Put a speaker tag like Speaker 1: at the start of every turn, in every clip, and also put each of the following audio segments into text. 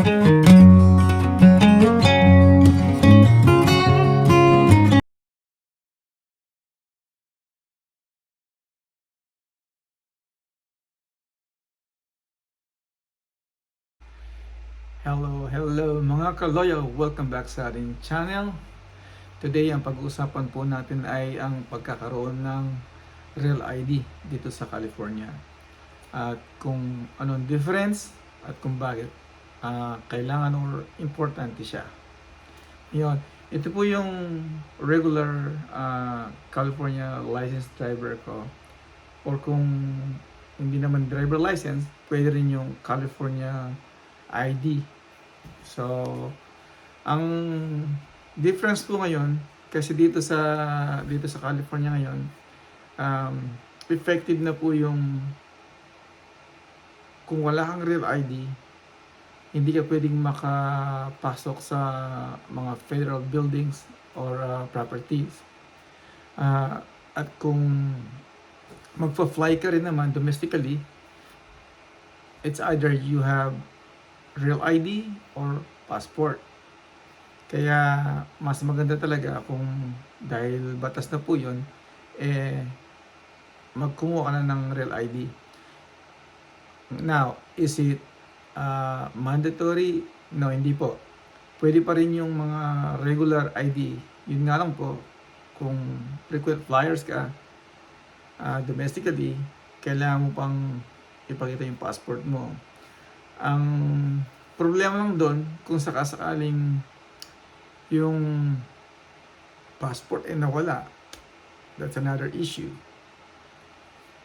Speaker 1: Hello mga ka-loyal! Welcome back sa ating channel. Today, ang pag-uusapan po natin ay ang pagkakaroon ng Real ID dito sa California. At kung anong difference at kung bakit kailangan or importante siya. Yun. Ito po yung regular California license driver ko. Or kung hindi naman driver license, pwede rin yung California ID. So, ang difference po ngayon, kasi dito sa California ngayon, effective na po yung kung wala kang real ID, hindi ka pwedeng makapasok sa mga federal buildings or properties. At kung magpa-fly ka rin naman domestically, it's either you have real ID or passport. Kaya mas maganda talaga kung dahil batas na po yun, magkumuha ka na ng real ID. Now, is it mandatory? No, hindi po. Pwede pa rin yung mga regular ID. Yun nga lang po, kung frequent flyers ka domestically, kailangan mo pang ipakita yung passport mo. Ang problema lang doon, kung sakasakaling yung passport ay nawala, that's another issue.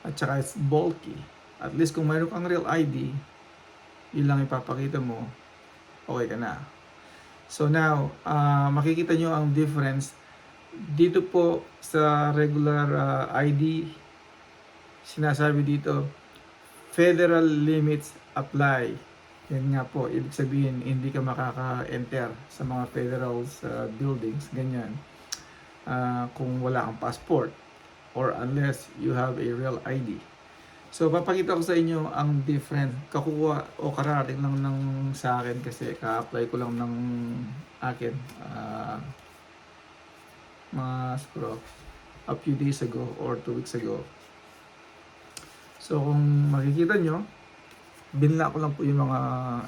Speaker 1: At saka it's bulky. At least kung mayroon kang real ID, yun lang ipapakita mo, okay ka na. So now, makikita nyo ang difference. Dito po sa regular ID, sinasabi dito, federal limits apply. Yan nga po, ibig sabihin hindi ka makaka-enter sa mga federal buildings, ganyan. Kung wala kang passport or unless you have a real ID. So papakita ko sa inyo ang difference. Kakuha o kararating lang sa akin kasi ka-apply ko lang ng akin mga siguro a few days ago or 2 weeks ago. So kung makikita nyo, binla ko lang po yung mga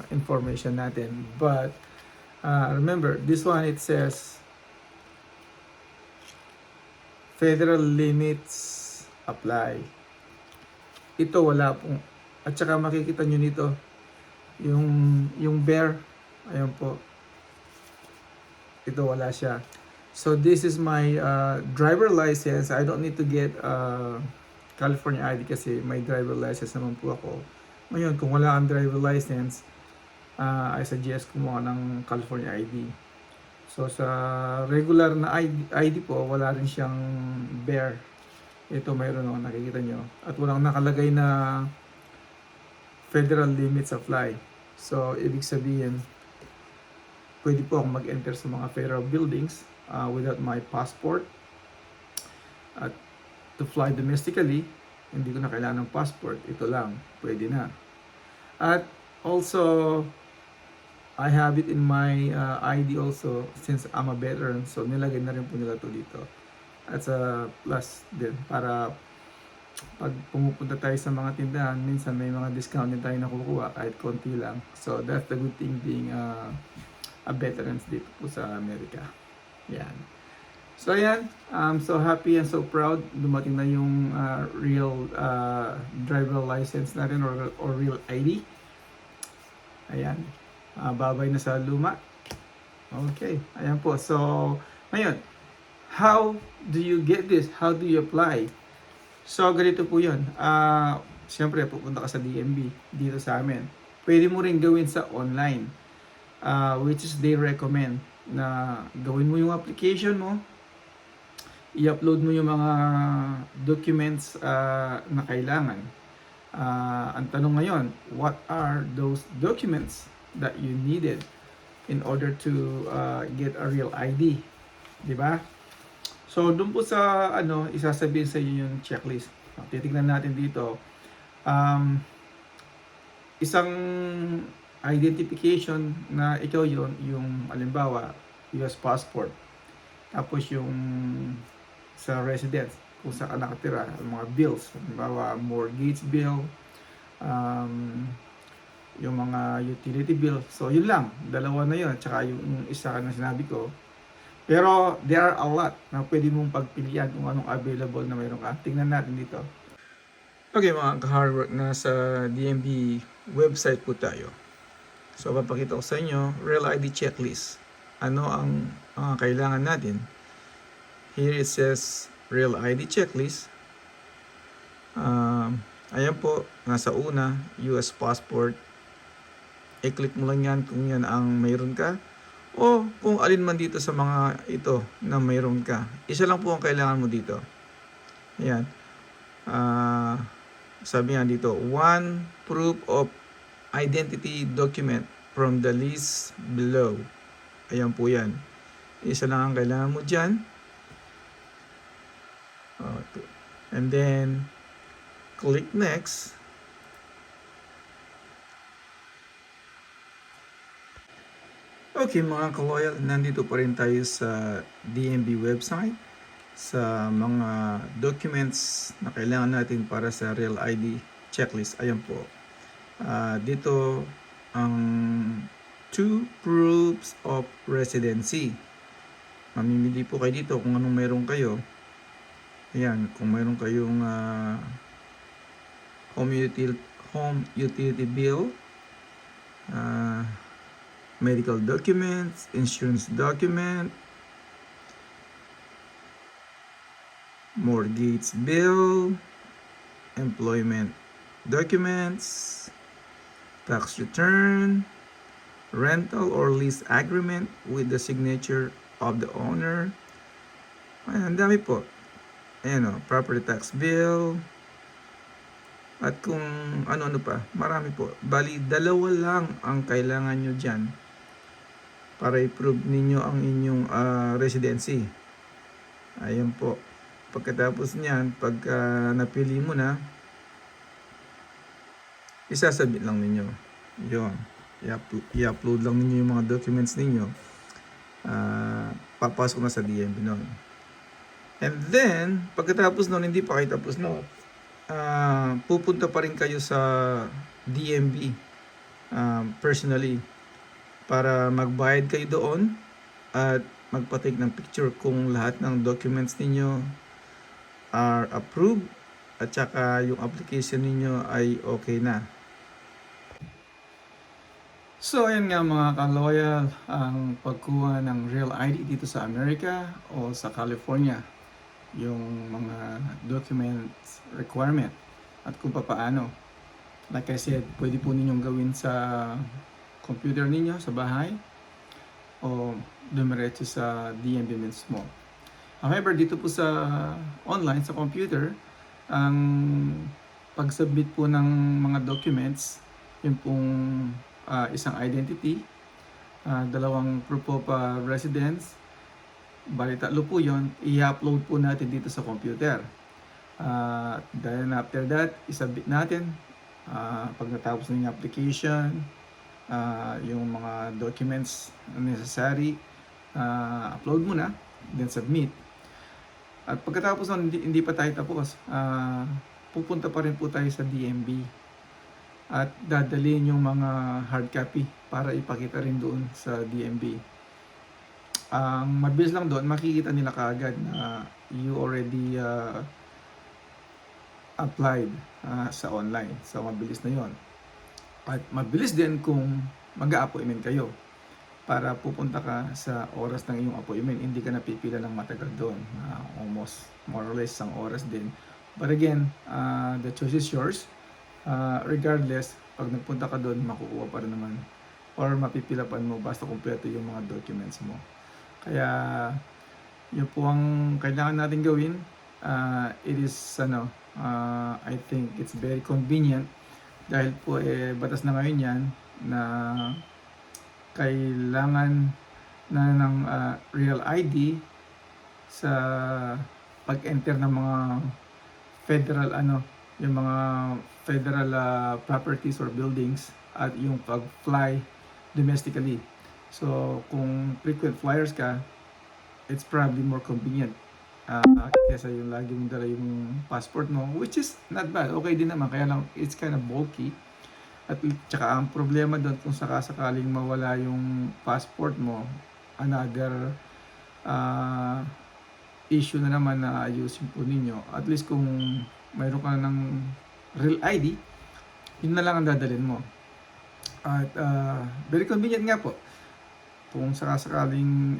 Speaker 1: information natin. But remember, this one it says federal limits apply. Ito wala pong, at saka makikita nyo nito yung bear, ayun po, ito wala siya. So this is my driver license. I don't need to get California ID kasi may driver license naman po ako. Ngayon, kung wala kang driver license, I suggest kumuha ng California ID. So sa regular na ID po, wala rin siyang bear. Ito mayroon o, nakikita nyo. At walang nakalagay na federal limits apply. So ibig sabihin, pwede po akong mag-enter sa mga federal buildings without my passport. At to fly domestically, hindi ko na kailangan ng passport. Ito lang, pwede na. At also, I have it in my ID also since I'm a veteran. So nilagay na rin po nila to dito. At sa plus din para pag pumupunta tayo sa mga tindahan, minsan may mga discount din tayo nakukuha kahit konti lang. So that's the good thing being a veterans dito po sa Amerika. Yan. So ayan, I'm so happy and so proud. Dumating na yung real driver license natin or real ID. Ayan. Babay na sa luma. Okay, ayan po. So, ngayon, how do you get this? How do you apply? So, ganito po yun. Siyempre, pupunta ka sa DMV dito sa amin. Pwede mo rin gawin sa online. Which is they recommend na gawin mo yung application mo, i-upload mo yung mga documents na kailangan. Ang tanong ngayon, what are those documents that you needed in order to get a real ID? Diba? So, doon po sa isasabihin sa inyo yung checklist. Titignan natin dito. Isang identification na ikaw yon, yung halimbawa US passport, tapos yung sa residence kung saan ka nakatira, mga bills, halimbawa mortgage bill, um, yung mga utility bill. So yun lang, dalawa na yun, at saka yung isa na sinabi ko. Pero there are a lot na pwede mong pagpilian kung anong available na mayroon ka. Tingnan natin dito. Okay mga ka-hard work, nasa DMV website po tayo. So papakita ko sa inyo, Real ID checklist. Ano ang kailangan natin? Here it says Real ID checklist. Ayan po, nasa una, US passport. I-click mo lang yan kung yan ang mayroon ka. O kung alin man dito sa mga ito na mayroon ka. Isa lang po ang kailangan mo dito. Ayan. Sabi nga dito, one proof of identity document from the list below. Ayan po yan. Isa lang ang kailangan mo dyan. And then, click next. Okay mga ka-loyal, nandito pa rin tayo sa DMV website sa mga documents na kailangan natin para sa Real ID checklist. Ayan po. Dito ang 2 proofs of residency. Mamimili po kayo dito kung anong meron kayo. Ayan, kung meron kayong home utility bill, medical documents, insurance document, mortgage bill, employment documents, tax return, rental or lease agreement with the signature of the owner. Ayan, ang dami po. Ayan o, property tax bill, at kung ano-ano pa, marami po. Bali, dalawa lang ang kailangan nyo dyan para i-prove ninyo ang inyong residency. Ayan po. Pagkatapos niyan, pagka napili mo na, isasabit lang ninyo. Yun. I-upload lang ninyo yung mga documents ninyo. Papasok na sa DMV nun. And then, pagkatapos nun, hindi pa kayo tapos nun, pupunta pa rin kayo sa DMV personally para magbayad kayo doon at magpa-take ng picture kung lahat ng documents ninyo are approved at saka yung application ninyo ay okay na. So ayan nga mga ka-loyal, ang pagkuha ng Real ID dito sa Amerika o sa California, yung mga documents requirement at kung paano. Like I said, pwede po ninyong gawin sa computer ninyo sa bahay o dumiretso sa DMV mismo. However, dito po sa online, sa computer, ang pag-submit po ng mga documents, yung pong isang identity, dalawang proof of residence, bali tatlo po yun, i-upload po natin dito sa computer. Then after that, isubmit natin. Pag natapos na yung application, yung mga documents necessary, upload mo na, then submit. At pagkatapos nun, hindi pa tayo tapos. Pupunta pa rin po tayo sa DMV at dadalhin yung mga hard copy para ipakita rin doon sa DMV. Ang mabilis lang doon, makikita nila kaagad na you already applied sa online. So mabilis na yon. At mabilis din kung mag-a-appointment kayo para pupunta ka sa oras ng iyong appointment. Hindi ka napipila ng matagal doon. Almost more or less isang oras din. But again, the choice is yours. Regardless, pag nagpunta ka doon, makukuha pa rin naman or mapipilapan mo basta kumpleto yung mga documents mo. Kaya yun po ang kailangan natin gawin. It is I think it's very convenient dahil po batas na ngayon yan na kailangan na ng Real ID sa pag-enter ng mga federal yung mga federal properties or buildings at yung pag-fly domestically. So, kung frequent flyers ka, it's probably more convenient kesa yung lagi mong dala yung passport mo, which is not bad. Okay din naman, kaya lang it's kind of bulky. At tsaka ang problema doon kung sakasakaling mawala yung passport mo, another issue na naman na ayusin po ninyo. At least kung mayroon ka ng real ID, yun na lang ang dadalhin mo. At very convenient nga po. Kung sakasakaling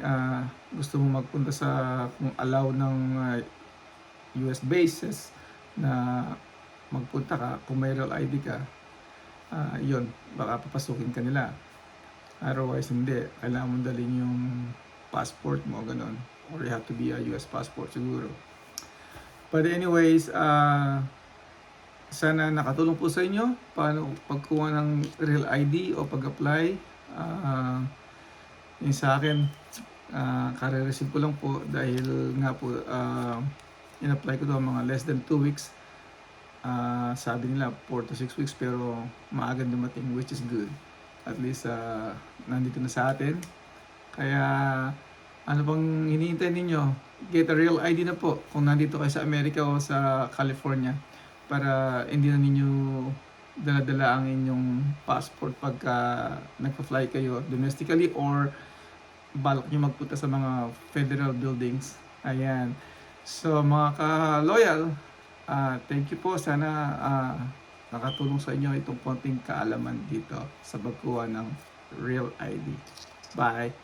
Speaker 1: gusto mo magpunta sa kung allow ng US bases na magpunta ka, kung may real ID ka, yun, baka papasukin ka nila. Otherwise, hindi. Kailangan mo dalhin yung passport mo, ganun. Or you have to be a US passport siguro. But anyways, sana nakatulong po sa inyo paano pagkuha ng real ID o pag-apply. Yung sa akin, kare-receive ko lang po dahil nga po in-apply ko to mga less than 2 weeks. Sabi nila 4 to 6 weeks pero maaga dumating, which is good. At least nandito na sa atin. Kaya ano bang hinihintay ninyo? Get a real ID na po kung nandito kayo sa Amerika o sa California para hindi na ninyo dala-dala ang inyong passport pagka nagpa-fly kayo domestically or balak nyo magpunta sa mga federal buildings. Ayan. So mga ka-loyal, thank you po. Sana nakatulong sa inyo itong konting kaalaman dito sa pagkuha ng real ID. Bye!